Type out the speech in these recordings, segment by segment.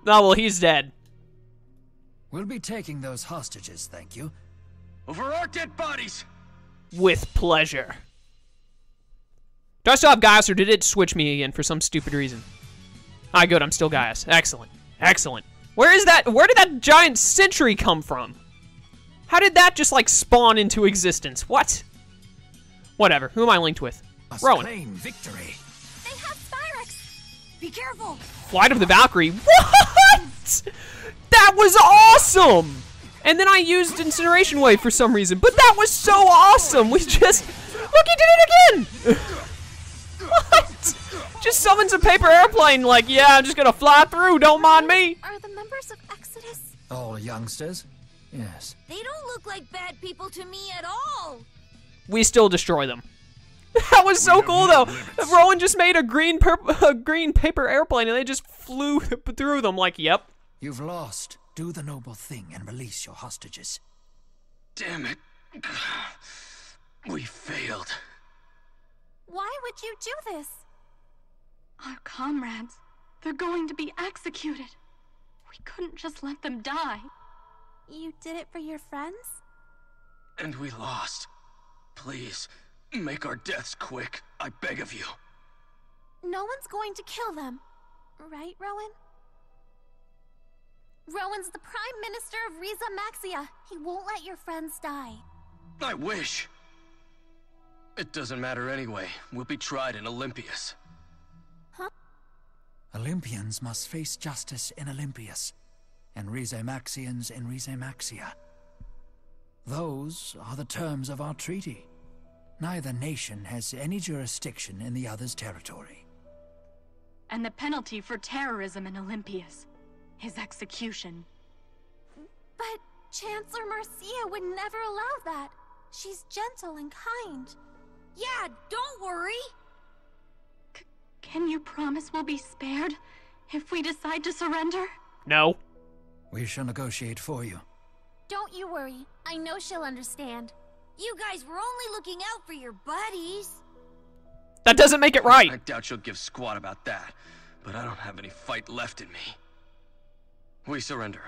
Oh, well, he's dead. We'll be taking those hostages, thank you. Over our dead bodies! With pleasure. Do I still have Gaius, or did it switch me again for some stupid reason? Ah, good, I'm still Gaius. Excellent. Excellent. Where did that giant sentry come from? How did that just, like, spawn into existence? What? Whatever. Who am I linked with? Rowen. Claim victory. They have Spyrex. Be careful. Flight of the Valkyrie. What? That was awesome! And then I used Incineration Wave for some reason, but that was so awesome! We just... Look, he did it again! What? Just summons a paper airplane like, yeah, I'm just gonna fly through, don't mind me. Are the members of Exodus? All youngsters? Yes. They don't look like bad people to me at all. We still destroy them. That was so cool, though. Rowen just made a green paper airplane, and they just flew through them like, yep. You've lost. Do the noble thing and release your hostages. Damn it. We failed. Why would you do this? Our comrades, they're going to be executed. We couldn't just let them die. You did it for your friends? And we lost. Please, make our deaths quick, I beg of you. No one's going to kill them. Right, Rowen? Rowen's the Prime Minister of Riza Maxia. He won't let your friends die. I wish. It doesn't matter anyway. We'll be tried in Olympias. Huh? Olympians must face justice in Olympias, and Rizemaxians in Rizemaxia. Those are the terms of our treaty. Neither nation has any jurisdiction in the other's territory. And the penalty for terrorism in Olympias is execution. But Chancellor Marcia would never allow that. She's gentle and kind. Yeah, don't worry. Can you promise we'll be spared if we decide to surrender? No. We shall negotiate for you. Don't you worry. I know she'll understand. You guys were only looking out for your buddies. That doesn't make it right. I doubt she'll give squat about that, but I don't have any fight left in me. We surrender.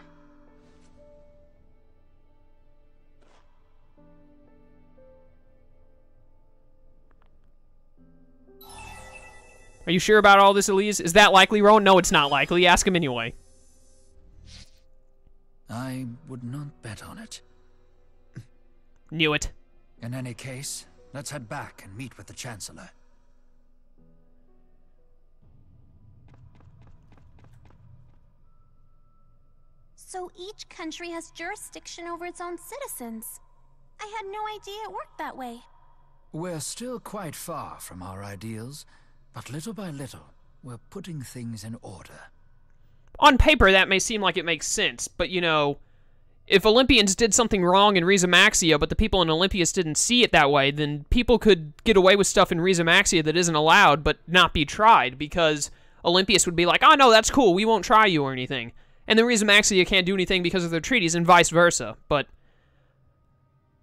Are you sure about all this, Elise? Is that likely, Rowen? No, it's not likely. Ask him anyway. I would not bet on it. Knew it. In any case, let's head back and meet with the Chancellor. So each country has jurisdiction over its own citizens. I had no idea it worked that way. We're still quite far from our ideals, but little by little, we're putting things in order. On paper, that may seem like it makes sense, but you know, if Olympians did something wrong in Riza Maxia, but the people in Olympias didn't see it that way, then people could get away with stuff in Riza Maxia that isn't allowed, but not be tried, because Olympias would be like, oh no, that's cool, we won't try you or anything. And then Riza Maxia can't do anything because of their treaties, and vice versa. But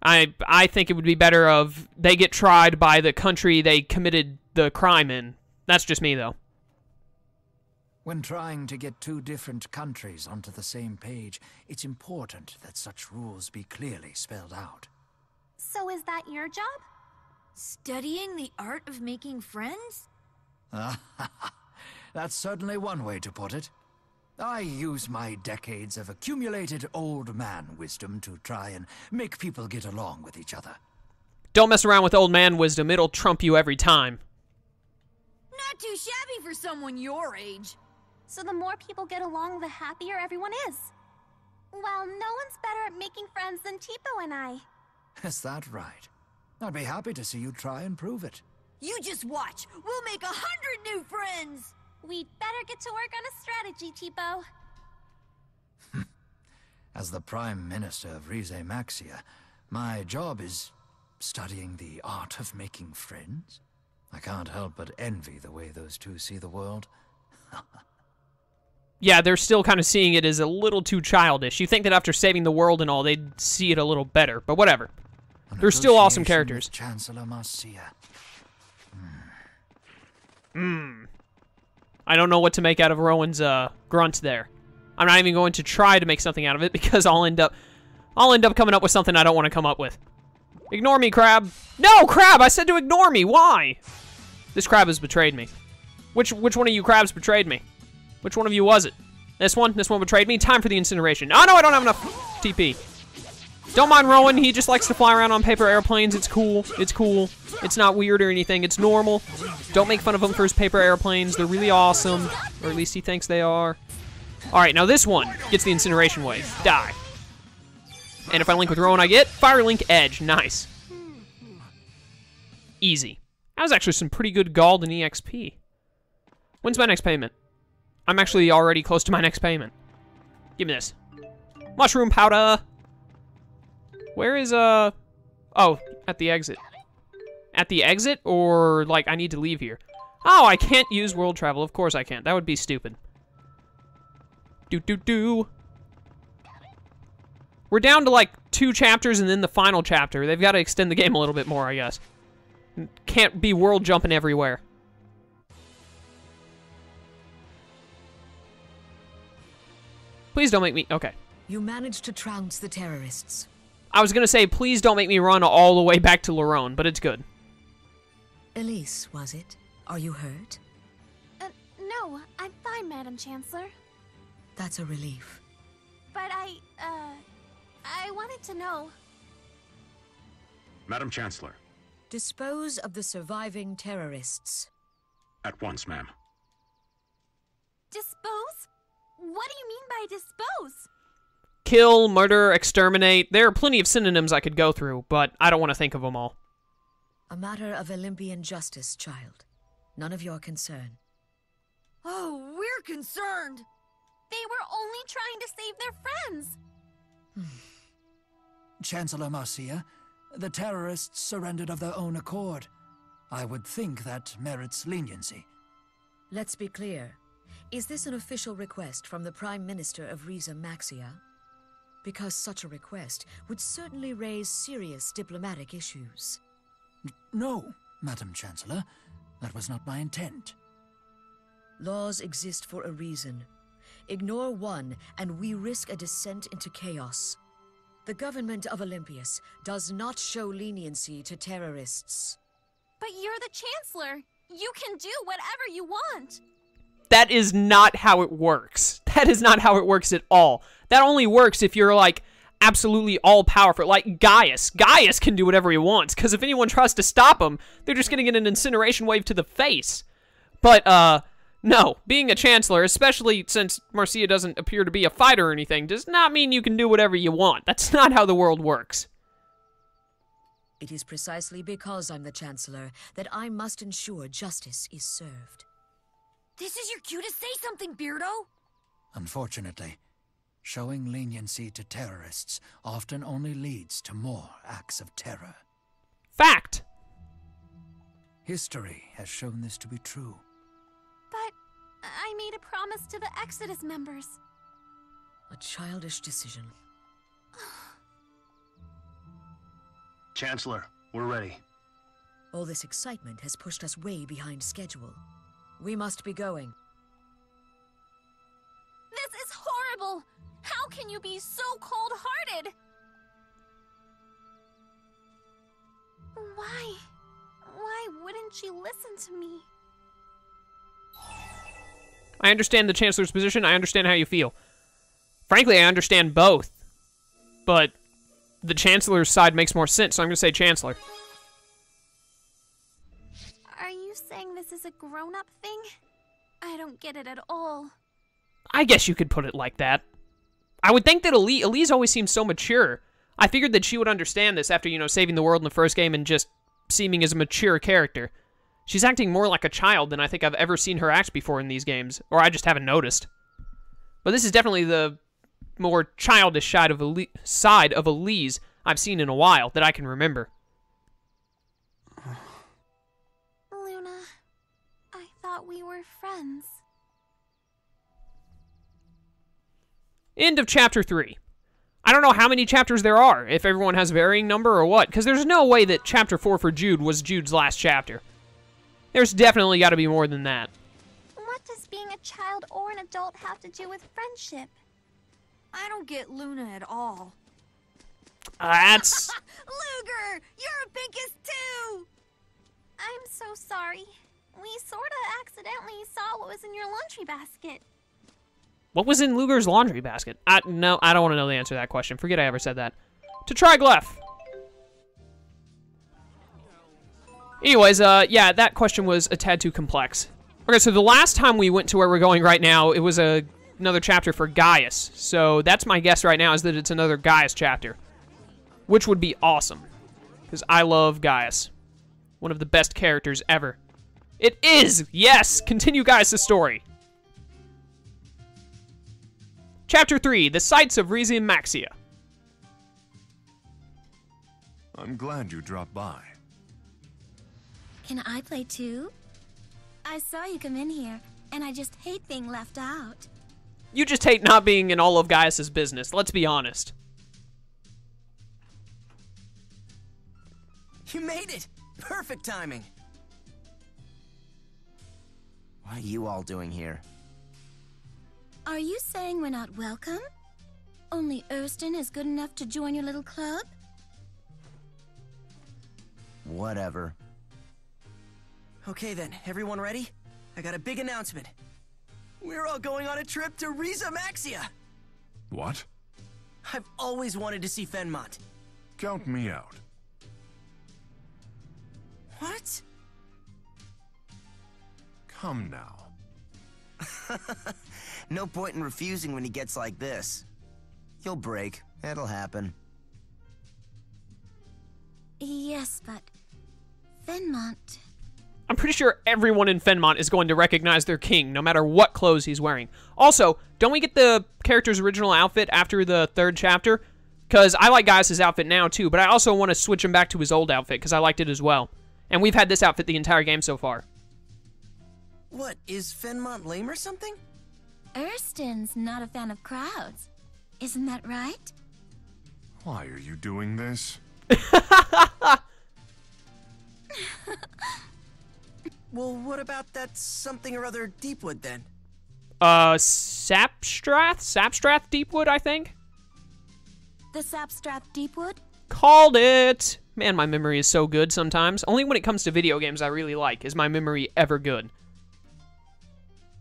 I think it would be better if they get tried by the country they committed the crime in. That's just me, though. When trying to get two different countries onto the same page, it's important that such rules be clearly spelled out. So is that your job? Studying the art of making friends? That's certainly one way to put it. I use my decades of accumulated old man wisdom to try and make people get along with each other. Don't mess around with old man wisdom. It'll trump you every time. Not too shabby for someone your age. So the more people get along, the happier everyone is. Well, no one's better at making friends than Tipo and I. Is that right? I'd be happy to see you try and prove it. You just watch. We'll make 100 new friends. We'd better get to work on a strategy, Tipo. As the Prime Minister of Rize Maxia, my job is studying the art of making friends. I can't help but envy the way those two see the world. Yeah, they're still kind of seeing it as a little too childish. You think that after saving the world and all, they'd see it a little better, but whatever. They're still awesome characters. Chancellor Marcia. I don't know what to make out of Rowen's grunt there. I'm not even going to try to make something out of it because I'll end up coming up with something I don't want to come up with. Ignore me, crab. No, crab! I said to ignore me. Why? This crab has betrayed me. Which one of you crabs betrayed me? Which one of you was it? This one? This one betrayed me? Time for the incineration. Oh, no, I don't have enough TP. Don't mind Rowen. He just likes to fly around on paper airplanes. It's cool. It's cool. It's not weird or anything. It's normal. Don't make fun of him for his paper airplanes. They're really awesome. Or at least he thinks they are. Alright, now this one gets the incineration wave. Die. And if I link with Rowen, I get Fire Link Edge. Nice. Easy. That was actually some pretty good gold and EXP. When's my next payment? I'm actually already close to my next payment. Give me this. Mushroom powder. Where is, oh, at the exit. At the exit, or, like, I need to leave here? Oh, I can't use world travel. Of course I can't. That would be stupid. We're down to, like, 2 chapters and then the final chapter. They've got to extend the game a little bit more, I guess. Can't be world jumping everywhere. Please don't make me... Okay. You managed to trounce the terrorists. I was gonna say, please don't make me run all the way back to Lerone, but it's good. Elise, was it? Are you hurt? No, I'm fine, Madam Chancellor. That's a relief. But I wanted to know. Madam Chancellor. Dispose of the surviving terrorists. At once, ma'am. Dispose? What do you mean by dispose? Kill, murder, exterminate. There are plenty of synonyms I could go through, but I don't want to think of them all. A matter of Olympian justice, child. None of your concern. Oh, we're concerned. They were only trying to save their friends. Chancellor Marcia, the terrorists surrendered of their own accord. I would think that merits leniency. Let's be clear. Is this an official request from the Prime Minister of Riza Maxia? Because such a request would certainly raise serious diplomatic issues. No, Madam Chancellor. That was not my intent. Laws exist for a reason. Ignore one, and we risk a descent into chaos. The government of Olympias does not show leniency to terrorists. But you're the Chancellor. You can do whatever you want. That is not how it works. That is not how it works at all. That only works if you're, like, absolutely all-powerful. Like Gaius. Gaius can do whatever he wants, because if anyone tries to stop him, they're just gonna get an incineration wave to the face. But, no. Being a Chancellor, especially since Marcia doesn't appear to be a fighter or anything, does not mean you can do whatever you want. That's not how the world works. It is precisely because I'm the Chancellor that I must ensure justice is served. This is your cue to say something, Beardo. Unfortunately, showing leniency to terrorists often only leads to more acts of terror. Fact. History has shown this to be true. But I made a promise to the Exodus members. A childish decision. Chancellor, we're ready. All this excitement has pushed us way behind schedule. We must be going. This is horrible! How can you be so cold-hearted? Why wouldn't she listen to me? I understand the Chancellor's position. I understand how you feel. Frankly, I understand both. But the Chancellor's side makes more sense, so I'm going to say Chancellor. Are you saying this is a grown-up thing? I don't get it at all. I guess you could put it like that. I would think that Elise always seems so mature. I figured that she would understand this after, you know, saving the world in the first game and just seeming as a mature character. She's acting more like a child than I think I've ever seen her act before in these games, or I just haven't noticed. But this is definitely the more childish side of Elise I've seen in a while that I can remember. Luna, I thought we were friends. End of Chapter 3. I don't know how many chapters there are, if everyone has a varying number or what, because there's no way that Chapter 4 for Jude was Jude's last chapter. There's definitely got to be more than that. What does being a child or an adult have to do with friendship? I don't get Luna at all. That's... Luger, you're a pinkest too! I'm so sorry. We sorta accidentally saw what was in your laundry basket. What was in Luger's laundry basket? No, I don't want to know the answer to that question. Forget I ever said that. To Triglyph. Anyways, yeah, that question was a tad too complex. Okay, so the last time we went to where we're going right now, it was another chapter for Gaius. So that's my guess right now, is that it's another Gaius chapter. Which would be awesome. Because I love Gaius. One of the best characters ever. It is! Yes! Continue Gaius' story. Chapter 3, The Sights of Rize Maxia. I'm glad you dropped by. Can I play too? I saw you come in here, and I just hate being left out. You just hate not being in all of Gaius' business, let's be honest. You made it! Perfect timing! What are you all doing here? Are you saying we're not welcome? Only Erston is good enough to join your little club? Whatever. Okay then, everyone ready? I got a big announcement. We're all going on a trip to Rize Maxia! What? I've always wanted to see Fenmont. Count me out. What? Come now. No point in refusing when he gets like this. You'll break. It'll happen. Yes, but... Fenmont... I'm pretty sure everyone in Fenmont is going to recognize their king, no matter what clothes he's wearing. Also, don't we get the character's original outfit after the 3rd chapter? Because I like Gaius' outfit now, too, but I also want to switch him back to his old outfit, because I liked it as well. And we've had this outfit the entire game so far. What, is Fenmont lame or something? Erston's not a fan of crowds. Isn't that right? Why are you doing this? Well, what about that something or other Deepwood then? Sapstrath? Sapstrath Deepwood, I think? The Sapstrath Deepwood? Called it! Man, my memory is so good sometimes. Only when it comes to video games I really like is my memory ever good.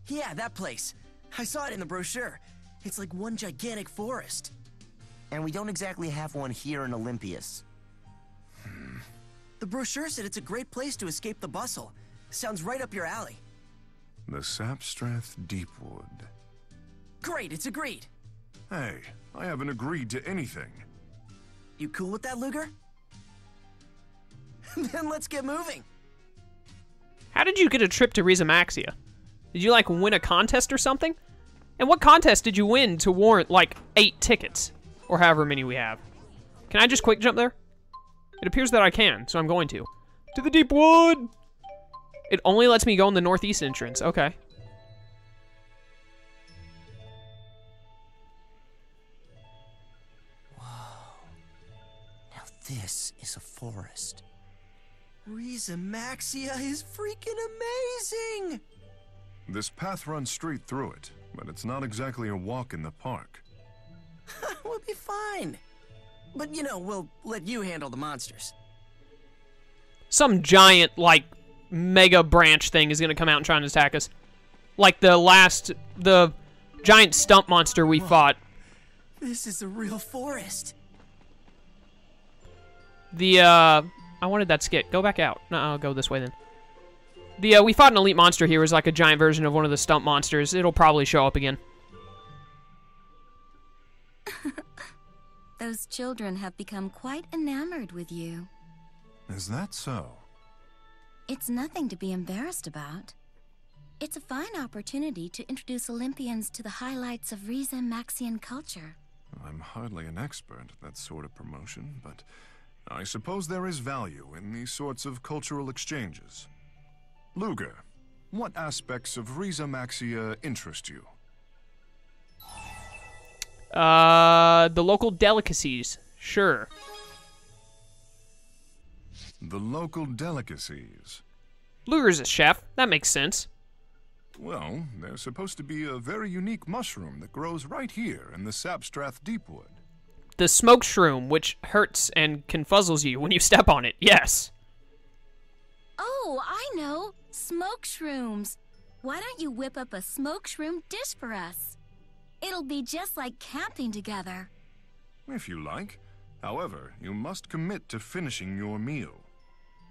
Yeah, that place. I saw it in the brochure. It's like one gigantic forest. And we don't exactly have one here in Olympias. The brochure said it's a great place to escape the bustle. Sounds right up your alley. The Sapstrath Deepwood. Great, it's agreed. Hey, I haven't agreed to anything. You cool with that, Luger? Then let's get moving. How did you get a trip to Rize Maxia? Did you, like, win a contest or something? And what contest did you win to warrant, like, 8 tickets? Or however many we have. Can I just quick jump there? It appears that I can, so I'm going to. To the Deepwood! It only lets me go in the northeast entrance. Okay. Now this is a forest. Rize Maxia is freaking amazing! This path runs straight through it, but it's not exactly a walk in the park. We'll be fine. But, you know, we'll let you handle the monsters. Some giant, like, mega branch thing is gonna come out and try and attack us. Like the giant stump monster we fought. This is a real forest. I wanted that skit. Go back out. No, I'll go this way then. We fought an elite monster here. It was like a giant version of one of the stump monsters. It'll probably show up again. Those children have become quite enamored with you. Is that so? It's nothing to be embarrassed about. It's a fine opportunity to introduce Olympians to the highlights of Rize Maxian culture. I'm hardly an expert at that sort of promotion, but I suppose there is value in these sorts of cultural exchanges. Luger, what aspects of Rize Maxia interest you? The local delicacies. Sure. The local delicacies. Luger's a chef. That makes sense. Well, there's supposed to be a very unique mushroom that grows right here in the Sapstrath Deepwood. The smoke shroom, which hurts and confuzzles you when you step on it, yes. Oh, I know. Smoke shrooms. Why don't you whip up a smoke shroom dish for us? It'll be just like camping together. If you like. However, you must commit to finishing your meal.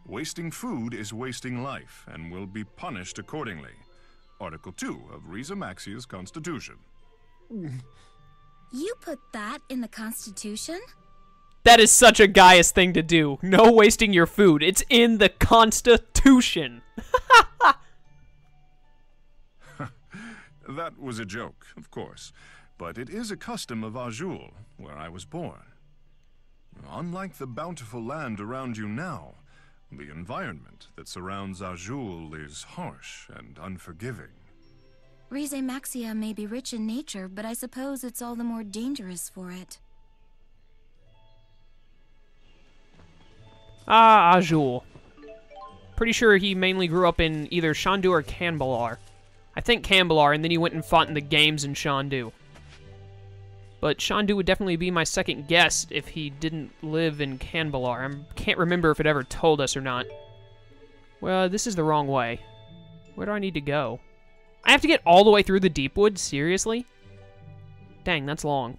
Wasting food is wasting life, and will be punished accordingly. Article 2 of Riza Maxia's Constitution. You put that in the Constitution? That is such a Gaius thing to do. No wasting your food. It's in the Constitution. That was a joke, of course, but it is a custom of Azul, where I was born. Unlike the bountiful land around you now, the environment that surrounds Azul is harsh and unforgiving. Rize Maxia may be rich in nature, but I suppose it's all the more dangerous for it. Ah, Azul. Pretty sure he mainly grew up in either Shandu or Canbalar. I think Canbalar, and then he went and fought in the games in Shandu. But Shandu would definitely be my second guess if he didn't live in Canbalar. I can't remember if it ever told us or not. Well, this is the wrong way. Where do I need to go? I have to get all the way through the Deepwood? Seriously? Dang, that's long.